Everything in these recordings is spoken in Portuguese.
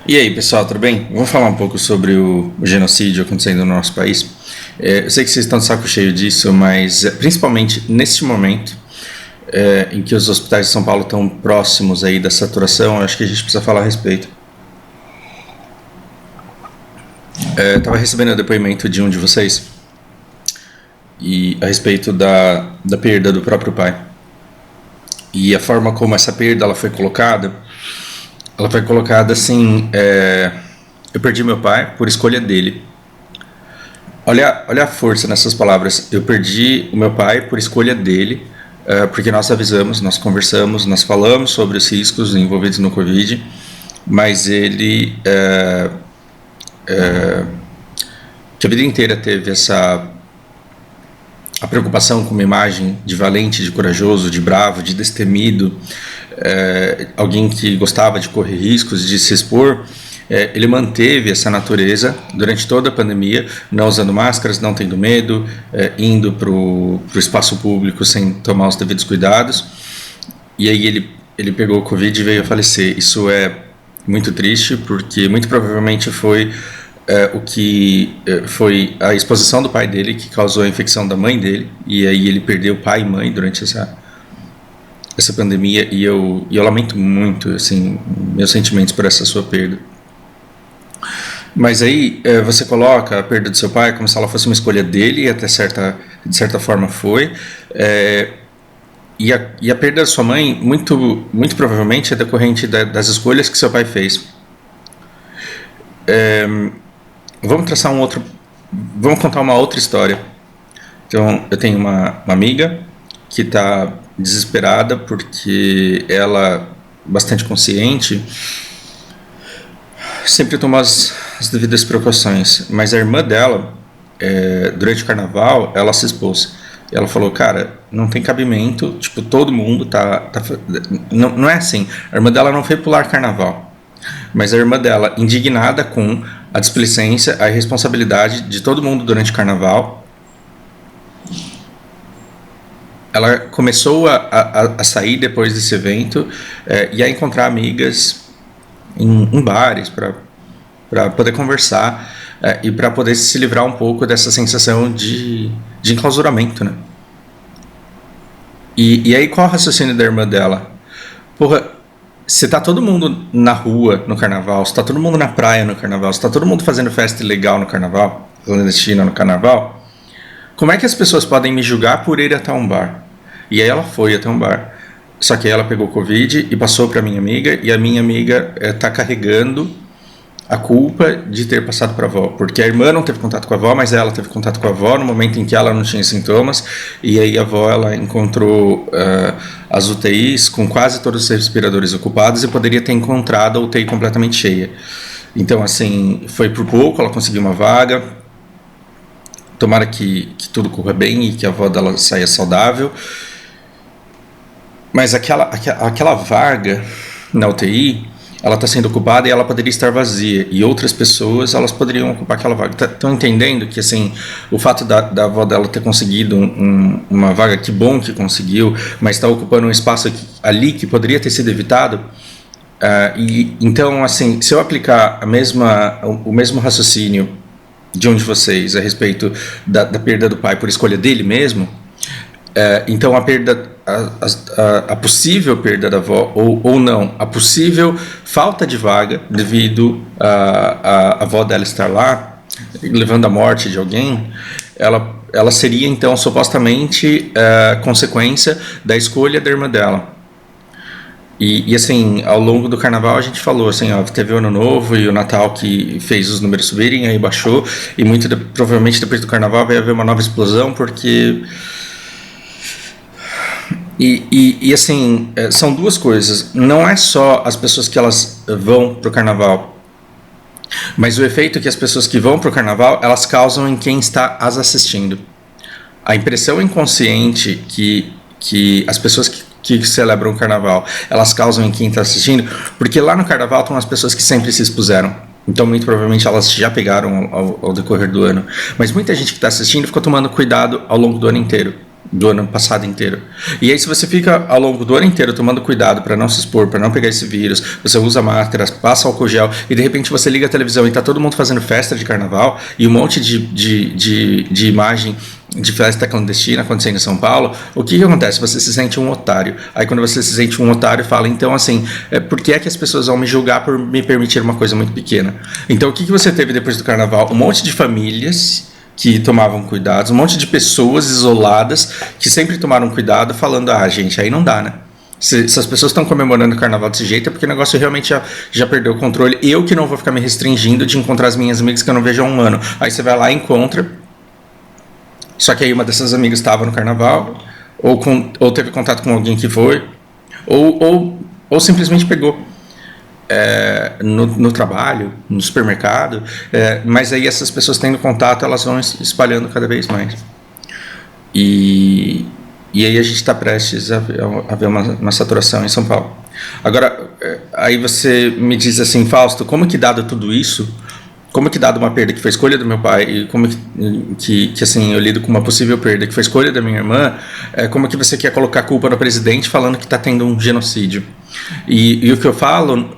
E aí, pessoal, tudo bem? Vamos falar um pouco sobre o genocídio acontecendo no nosso país. Eu sei que vocês estão de saco cheio disso, mas principalmente neste momento em que os hospitais de São Paulo estão próximos aí da saturação, eu acho que a gente precisa falar a respeito. Eu estava recebendo o depoimento de um de vocês e a respeito da perda do próprio pai. E a forma como essa perda ela foi colocada assim, eu perdi meu pai por escolha dele. Olha a força nessas palavras. Eu perdi o meu pai por escolha dele, porque nós avisamos, nós conversamos, nós falamos sobre os riscos envolvidos no Covid, mas ele, que a vida inteira teve a preocupação com uma imagem de valente, de corajoso, de bravo, de destemido, alguém que gostava de correr riscos, de se expor. Ele manteve essa natureza durante toda a pandemia, não usando máscaras, não tendo medo, indo para o espaço público sem tomar os devidos cuidados. E aí ele pegou o Covid e veio a falecer. Isso é muito triste, porque muito provavelmente foi o que foi a exposição do pai dele que causou a infecção da mãe dele, e aí ele perdeu pai e mãe durante essa pandemia, e eu lamento muito, assim, meus sentimentos por essa sua perda. Mas aí você coloca a perda do seu pai como se ela fosse uma escolha dele, e até de certa forma foi, e a perda da sua mãe muito provavelmente é decorrente das escolhas que seu pai fez. Vamos traçar vamos contar uma outra história. Então, eu tenho uma amiga que está desesperada porque ela, bastante consciente, sempre toma as devidas precauções, mas a irmã dela, durante o carnaval, ela se expôs. Ela falou, cara, não tem cabimento, tipo, todo mundo não é assim. A irmã dela não foi pular carnaval, mas a irmã dela, indignada com a displicência, a irresponsabilidade de todo mundo durante o carnaval, ela começou a sair depois desse evento e a encontrar amigas em bares para poder conversar e para poder se livrar um pouco dessa sensação de enclausuramento, né? E aí qual é o raciocínio da irmã dela? Porra, se tá todo mundo na rua no carnaval, se tá todo mundo na praia no carnaval, se tá todo mundo fazendo festa ilegal no carnaval, clandestina no carnaval, como é que as pessoas podem me julgar por ir até um bar? E aí ela foi até um bar. Só que aí ela pegou Covid e passou para minha amiga, e a minha amiga tá carregando a culpa de ter passado para a avó, porque a irmã não teve contato com a avó, mas ela teve contato com a avó no momento em que ela não tinha sintomas, e aí a avó ela encontrou as UTIs com quase todos os respiradores ocupados e poderia ter encontrado a UTI completamente cheia. Então, assim, foi por pouco, ela conseguiu uma vaga. Tomara que tudo corra bem e que a avó dela saia saudável. Mas aquela vaga na UTI, ela está sendo ocupada e ela poderia estar vazia, e outras pessoas elas poderiam ocupar aquela vaga. Estão entendendo que, assim, o fato da avó dela ter conseguido uma vaga, que bom que conseguiu, mas está ocupando um espaço ali que poderia ter sido evitado. E então, assim, se eu aplicar o mesmo raciocínio de um de vocês a respeito da perda do pai por escolha dele mesmo, então a possível perda da avó, ou não, a possível falta de vaga devido a avó dela estar lá, levando à morte de alguém, ela seria então supostamente consequência da escolha da irmã dela. E assim, ao longo do carnaval a gente falou assim, ó, teve o Ano Novo e o Natal que fez os números subirem, aí baixou, e provavelmente depois do carnaval vai haver uma nova explosão, porque... E assim, são duas coisas. Não é só as pessoas que elas vão pro carnaval, mas o efeito que as pessoas que vão pro carnaval, elas causam em quem está as assistindo. A impressão inconsciente que as pessoas que celebram o carnaval, elas causam em quem está assistindo, porque lá no carnaval estão as pessoas que sempre se expuseram. Então, muito provavelmente, elas já pegaram ao decorrer do ano. Mas muita gente que está assistindo ficou tomando cuidado ao longo do ano inteiro. do ano passado inteiro. E aí, se você fica ao longo do ano inteiro tomando cuidado para não se expor, para não pegar esse vírus, você usa máscaras, passa álcool gel, e de repente você liga a televisão e tá todo mundo fazendo festa de carnaval e um monte de imagem de festa clandestina acontecendo em São Paulo, o que acontece? Você se sente um otário. Aí quando você se sente um otário, fala, então assim, por que é que as pessoas vão me julgar por me permitir uma coisa muito pequena? Então o que você teve depois do carnaval? Um monte de famílias que tomavam cuidados, um monte de pessoas isoladas que sempre tomaram cuidado, falando, gente, aí não dá, né? Se as pessoas estão comemorando o carnaval desse jeito, é porque o negócio realmente já perdeu o controle. Eu que não vou ficar me restringindo de encontrar as minhas amigas que eu não vejo há um ano. Aí você vai lá e encontra, só que aí uma dessas amigas estava no carnaval, ou teve contato com alguém que foi, ou simplesmente pegou. No trabalho, no supermercado, mas aí essas pessoas tendo contato, elas vão espalhando cada vez mais. E aí a gente está prestes a ver uma saturação em São Paulo. Agora, aí você me diz assim, Fausto, como que dado tudo isso, como que dado uma perda que foi escolha do meu pai, e como que assim, eu lido com uma possível perda que foi escolha da minha irmã, como que você quer colocar a culpa no presidente falando que está tendo um genocídio? E o que eu falo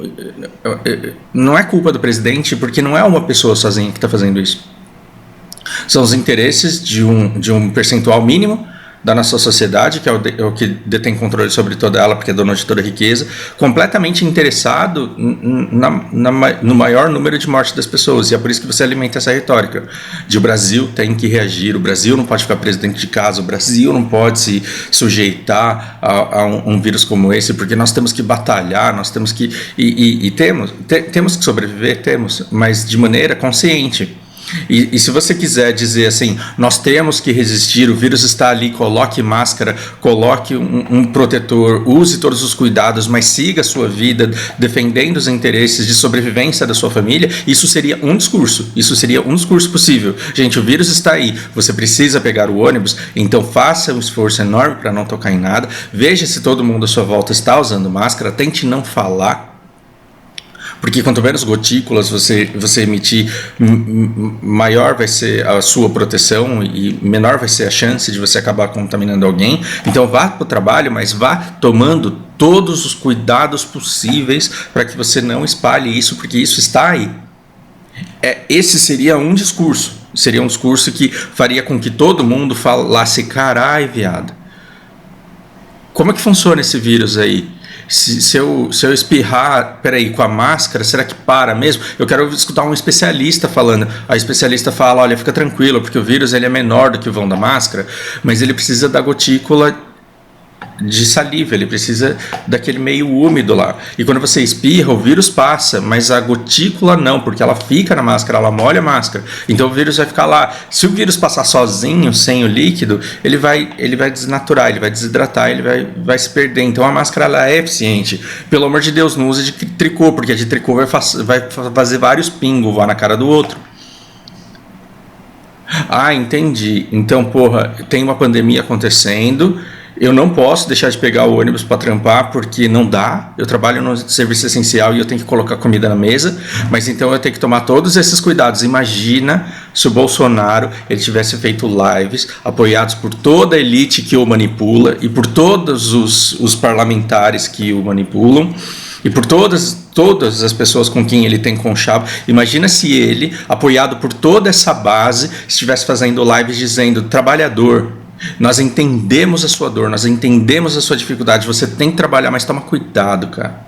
não é culpa do presidente, porque não é uma pessoa sozinha que está fazendo isso. São os interesses de um percentual mínimo da nossa sociedade, que é o que detém controle sobre toda ela, porque é dono de toda a riqueza, completamente interessado no maior número de mortes das pessoas. E é por isso que você alimenta essa retórica de o Brasil tem que reagir, o Brasil não pode ficar preso dentro de casa, o Brasil não pode se sujeitar a um vírus como esse, porque nós temos que batalhar, nós temos que... temos que sobreviver, mas de maneira consciente. E se você quiser dizer assim, nós temos que resistir, o vírus está ali, coloque máscara, coloque um protetor, use todos os cuidados, mas siga a sua vida defendendo os interesses de sobrevivência da sua família, isso seria um discurso possível. Gente, o vírus está aí, você precisa pegar o ônibus, então faça um esforço enorme para não tocar em nada, veja se todo mundo à sua volta está usando máscara, tente não falar, porque quanto menos gotículas você emitir, maior vai ser a sua proteção e menor vai ser a chance de você acabar contaminando alguém. Então vá para o trabalho, mas vá tomando todos os cuidados possíveis para que você não espalhe isso, porque isso está aí. Esse seria um discurso que faria com que todo mundo falasse, carai, viado, como é que funciona esse vírus aí? Se eu espirrar, peraí, com a máscara, será que para mesmo? Eu quero escutar um especialista falando. A especialista fala, olha, fica tranquilo, porque o vírus ele é menor do que o vão da máscara, mas ele precisa da gotícula de saliva, ele precisa daquele meio úmido lá. E quando você espirra, o vírus passa, mas a gotícula não, porque ela fica na máscara, ela molha a máscara. Então o vírus vai ficar lá. Se o vírus passar sozinho, sem o líquido, ele vai desnaturar, ele vai desidratar, ele vai se perder. Então a máscara ela é eficiente. Pelo amor de Deus, não use de tricô, porque a de tricô vai fazer vários pingos lá na cara do outro. Entendi. Então, tem uma pandemia acontecendo, eu não posso deixar de pegar o ônibus para trampar porque não dá, eu trabalho no serviço essencial e eu tenho que colocar comida na mesa, mas então eu tenho que tomar todos esses cuidados. Imagina se o Bolsonaro ele tivesse feito lives apoiados por toda a elite que o manipula e por todos os parlamentares que o manipulam e por todas as pessoas com quem ele tem conchavo. Imagina se ele, apoiado por toda essa base, estivesse fazendo lives dizendo, trabalhador, nós entendemos a sua dor, nós entendemos a sua dificuldade, você tem que trabalhar, mas toma cuidado, cara.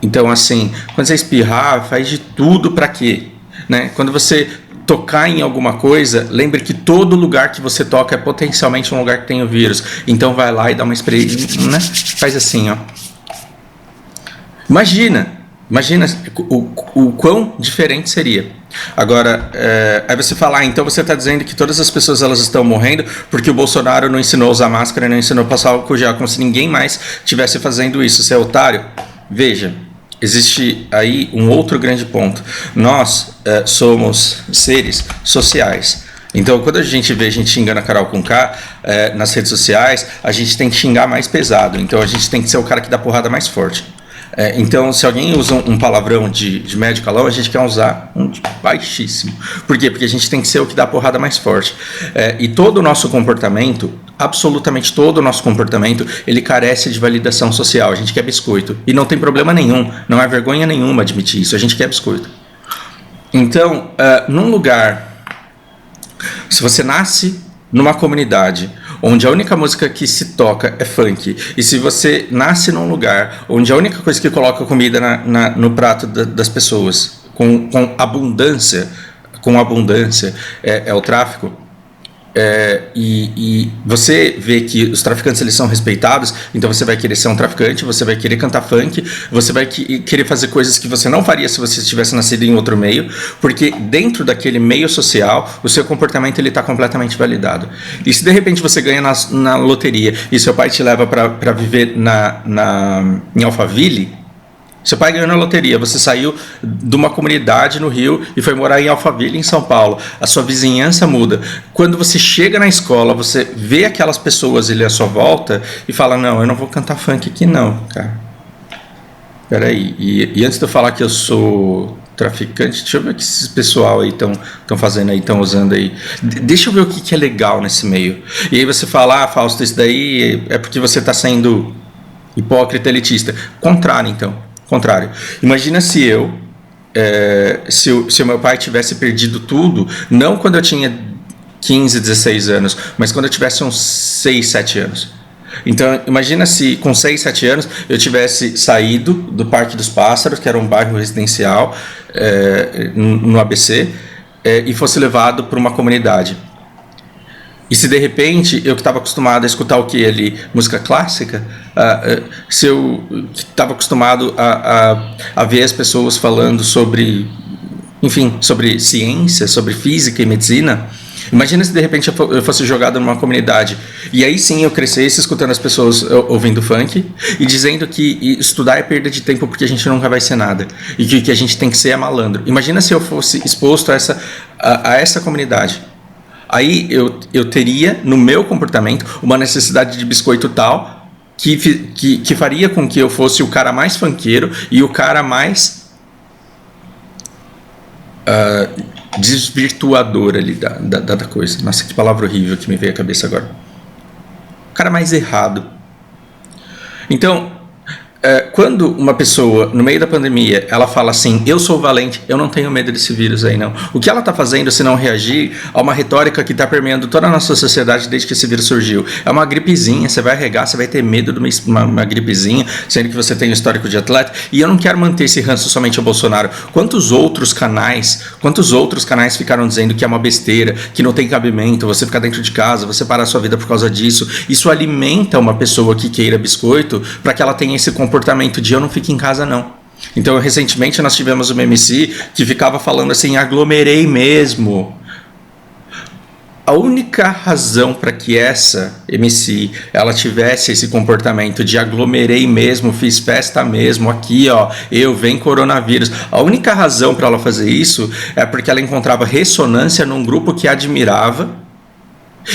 Então, assim, quando você espirrar, faz de tudo para quê? Né? Quando você tocar em alguma coisa, lembre que todo lugar que você toca é potencialmente um lugar que tem o vírus. Então vai lá e dá uma spray, né? Faz assim, ó. Imagina o quão diferente seria. Agora, aí você fala, então você está dizendo que todas as pessoas elas estão morrendo porque o Bolsonaro não ensinou a usar máscara, não ensinou a passar álcool gel, como se ninguém mais estivesse fazendo isso. Você é otário? Veja, existe aí um outro grande ponto. Nós somos seres sociais. Então, quando a gente vê a gente xingando a Carol Conká nas redes sociais, a gente tem que xingar mais pesado. Então, a gente tem que ser o cara que dá porrada mais forte. Então, se alguém usa um palavrão de médio calão, a gente quer usar um de baixíssimo. Por quê? Porque a gente tem que ser o que dá a porrada mais forte. E todo o nosso comportamento, absolutamente todo o nosso comportamento, ele carece de validação social. A gente quer biscoito. E não tem problema nenhum, não é vergonha nenhuma admitir isso, a gente quer biscoito. Então, num lugar, se você nasce numa comunidade onde a única música que se toca é funk, e se você nasce num lugar onde a única coisa que coloca comida no prato das pessoas, com abundância é o tráfico, e você vê que os traficantes eles são respeitados, então você vai querer ser um traficante, você vai querer cantar funk, você vai querer fazer coisas que você não faria se você tivesse nascido em outro meio, porque dentro daquele meio social o seu comportamento está completamente validado. E se de repente você ganha na loteria e seu pai te leva para viver em Alphaville, seu pai ganhou na loteria, você saiu de uma comunidade no Rio e foi morar em Alphaville, em São Paulo. A sua vizinhança muda. Quando você chega na escola, você vê aquelas pessoas ali à sua volta e fala, não, eu não vou cantar funk aqui não, cara. Peraí, e antes de eu falar que eu sou traficante, deixa eu ver o que esses pessoal aí estão fazendo aí, estão usando aí. Deixa eu ver o que é legal nesse meio. E aí você fala, Fausto, isso daí é porque você está sendo hipócrita, elitista. Contrário, então. Contrário. Imagina se se o meu pai tivesse perdido tudo, não quando eu tinha 15, 16 anos, mas quando eu tivesse uns 6, 7 anos. Então, imagina se com 6, 7 anos eu tivesse saído do Parque dos Pássaros, que era um bairro residencial no ABC, e fosse levado para uma comunidade. E se de repente eu que estava acostumado a escutar o que ali, música clássica, se eu estava acostumado a ver as pessoas falando sobre ciência, sobre física e medicina, imagina se de repente eu fosse jogado numa comunidade e aí sim eu crescesse escutando as pessoas ouvindo funk e dizendo que estudar é perda de tempo porque a gente nunca vai ser nada e que o que a gente tem que ser é malandro. Imagina se eu fosse exposto a essa comunidade. Aí eu teria, no meu comportamento, uma necessidade de biscoito tal que faria com que eu fosse o cara mais funkeiro e o cara mais desvirtuador ali da coisa. Nossa, que palavra horrível que me veio à cabeça agora. O cara mais errado. Então, quando uma pessoa, no meio da pandemia, ela fala assim, eu sou valente, eu não tenho medo desse vírus aí não. O que ela está fazendo se não reagir a uma retórica que está permeando toda a nossa sociedade desde que esse vírus surgiu? É uma gripezinha, você vai regar, você vai ter medo de uma gripezinha, sendo que você tem um histórico de atleta, e eu não quero manter esse ranço somente ao Bolsonaro. Quantos outros canais ficaram dizendo que é uma besteira, que não tem cabimento, você ficar dentro de casa, você parar a sua vida por causa disso? Isso alimenta uma pessoa que queira biscoito para que ela tenha esse comportamento de eu não fico em casa não. Então recentemente nós tivemos uma MC que ficava falando assim, aglomerei mesmo. A única razão para que essa MC ela tivesse esse comportamento de aglomerei mesmo, fiz festa mesmo, aqui ó, vem coronavírus, a única razão para ela fazer isso é porque ela encontrava ressonância num grupo que a admirava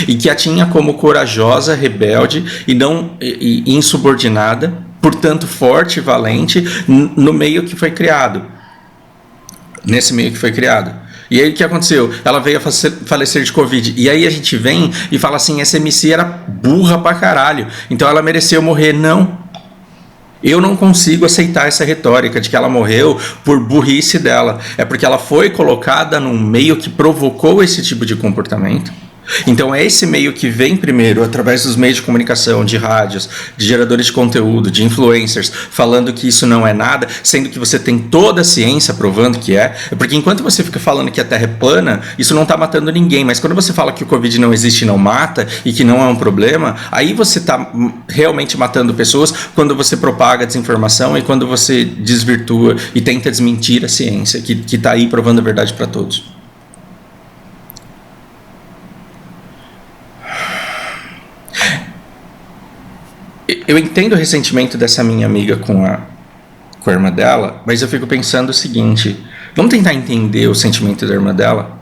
e que a tinha como corajosa, rebelde e insubordinada, portanto forte e valente no meio que foi criado, nesse meio que foi criado. E aí o que aconteceu? Ela veio a falecer de Covid, e aí a gente vem e fala assim, essa MC era burra pra caralho, então ela mereceu morrer. Não, eu não consigo aceitar essa retórica de que ela morreu por burrice dela, é porque ela foi colocada num meio que provocou esse tipo de comportamento. Então é esse meio que vem primeiro, através dos meios de comunicação, de rádios, de geradores de conteúdo, de influencers, falando que isso não é nada, sendo que você tem toda a ciência provando que porque enquanto você fica falando que a Terra é plana, isso não está matando ninguém, mas quando você fala que o Covid não existe e não mata, e que não é um problema, aí você está realmente matando pessoas quando você propaga desinformação e quando você desvirtua e tenta desmentir a ciência, que está aí provando a verdade para todos. Eu entendo o ressentimento dessa minha amiga com a irmã dela, mas eu fico pensando o seguinte, vamos tentar entender o sentimento da irmã dela?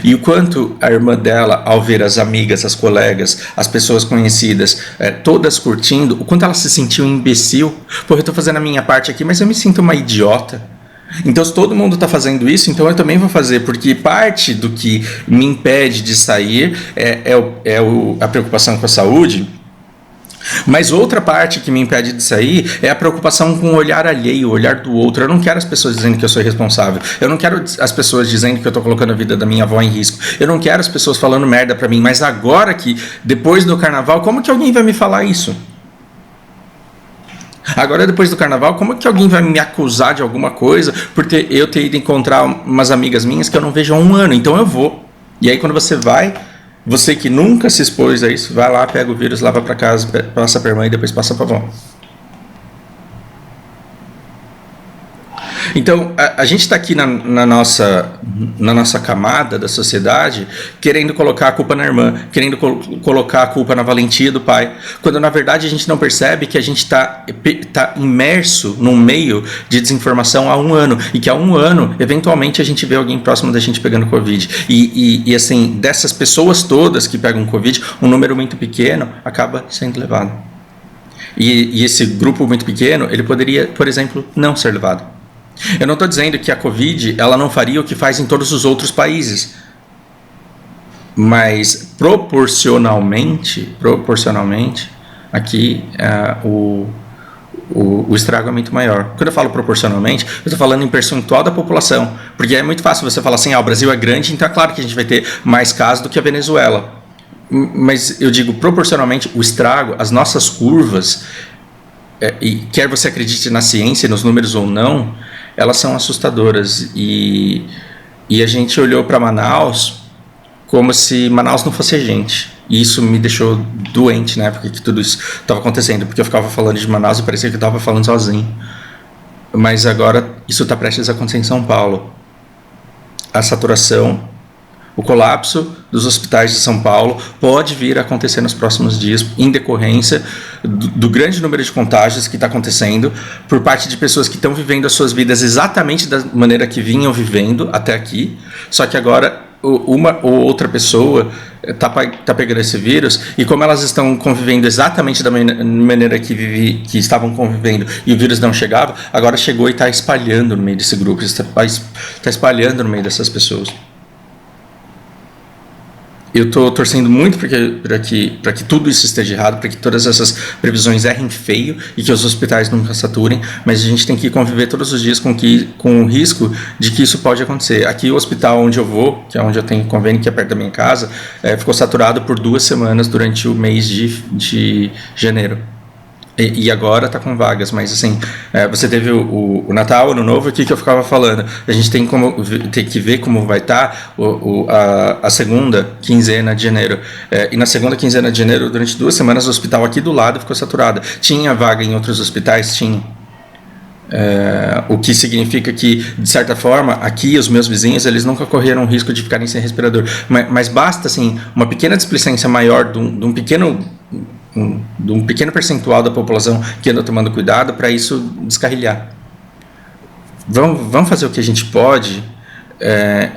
E o quanto a irmã dela, ao ver as amigas, as colegas, as pessoas conhecidas, todas curtindo, o quanto ela se sentiu um imbecil. Pô, eu tô fazendo a minha parte aqui, mas eu me sinto uma idiota. Então, se todo mundo está fazendo isso, então eu também vou fazer, porque parte do que me impede de sair a preocupação com a saúde, mas outra parte que me impede de sair é a preocupação com o olhar alheio, o olhar do outro. Eu não quero as pessoas dizendo que eu sou irresponsável. Eu não quero as pessoas dizendo que eu estou colocando a vida da minha avó em risco. Eu não quero as pessoas falando merda para mim. Mas agora que, depois do carnaval, como que alguém vai me falar isso? Agora, depois do carnaval, como que alguém vai me acusar de alguma coisa por eu ter ido encontrar umas amigas minhas que eu não vejo há um ano? Então eu vou. E aí, quando você vai, você que nunca se expôs a isso, vai lá, pega o vírus, leva para casa, passa para a irmã e depois passa para a avó. Então, a gente está aqui na nossa camada da sociedade querendo colocar a culpa na irmã, querendo colocar a culpa na valentia do pai, quando na verdade a gente não percebe que a gente está imerso num meio de desinformação há um ano, e que há um ano, eventualmente, a gente vê alguém próximo da gente pegando Covid. E assim, dessas pessoas todas que pegam Covid, um número muito pequeno acaba sendo levado. E esse grupo muito pequeno, ele poderia, por exemplo, não ser levado. Eu não estou dizendo que a Covid ela não faria o que faz em todos os outros países, mas proporcionalmente aqui o estrago é muito maior. Quando eu falo proporcionalmente, eu estou falando em percentual da população, porque é muito fácil você falar assim, o Brasil é grande, então é claro que a gente vai ter mais casos do que a Venezuela. Mas eu digo proporcionalmente, o estrago, as nossas curvas, e quer você acredite na ciência, nos números ou não, elas são assustadoras. E a gente olhou para Manaus como se Manaus não fosse a gente. E isso me deixou doente na época que tudo isso estava acontecendo, porque eu ficava falando de Manaus e parecia que eu estava falando sozinho. Mas agora isso está prestes a acontecer em São Paulo. A saturação, o colapso dos hospitais de São Paulo pode vir a acontecer nos próximos dias em decorrência do grande número de contágios que está acontecendo por parte de pessoas que estão vivendo as suas vidas exatamente da maneira que vinham vivendo até aqui, só que agora uma ou outra pessoa está pegando esse vírus, e como elas estão convivendo exatamente da maneira que estavam convivendo e o vírus não chegava, agora chegou e está espalhando no meio desse grupo, está espalhando no meio dessas pessoas. Eu estou torcendo muito para que tudo isso esteja errado, para que todas essas previsões errem feio e que os hospitais nunca saturem, mas a gente tem que conviver todos os dias com o risco de que isso pode acontecer. Aqui o hospital onde eu vou, que é onde eu tenho convênio, que é perto da minha casa, ficou saturado por 2 semanas durante o mês de janeiro. E agora está com vagas, mas assim, você teve o Natal, Ano Novo, aqui que eu ficava falando, a gente tem que ver como vai estar a segunda quinzena de janeiro, e na segunda quinzena de janeiro, durante 2 semanas, o hospital aqui do lado ficou saturado. Tinha vaga em outros hospitais? Tinha. O que significa que, de certa forma, aqui os meus vizinhos, eles nunca correram o risco de ficarem sem respirador, mas basta assim, uma pequena displicência maior de um pequeno percentual da população que anda tomando cuidado para isso descarrilhar. Vamos fazer o que a gente pode,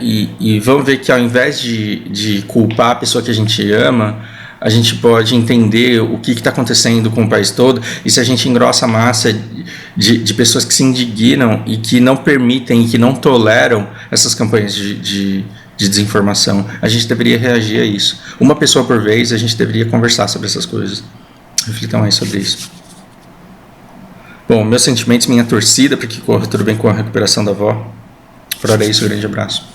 e vamos ver que ao invés de culpar a pessoa que a gente ama, a gente pode entender o que está acontecendo com o país todo, e se a gente engrossa a massa de pessoas que se indignam e que não permitem e que não toleram essas campanhas de desinformação, a gente deveria reagir a isso. Uma pessoa por vez, a gente deveria conversar sobre essas coisas. Reflitam aí sobre isso. Bom, meus sentimentos, minha torcida para que corra tudo bem com a recuperação da avó. Fora isso, um grande abraço.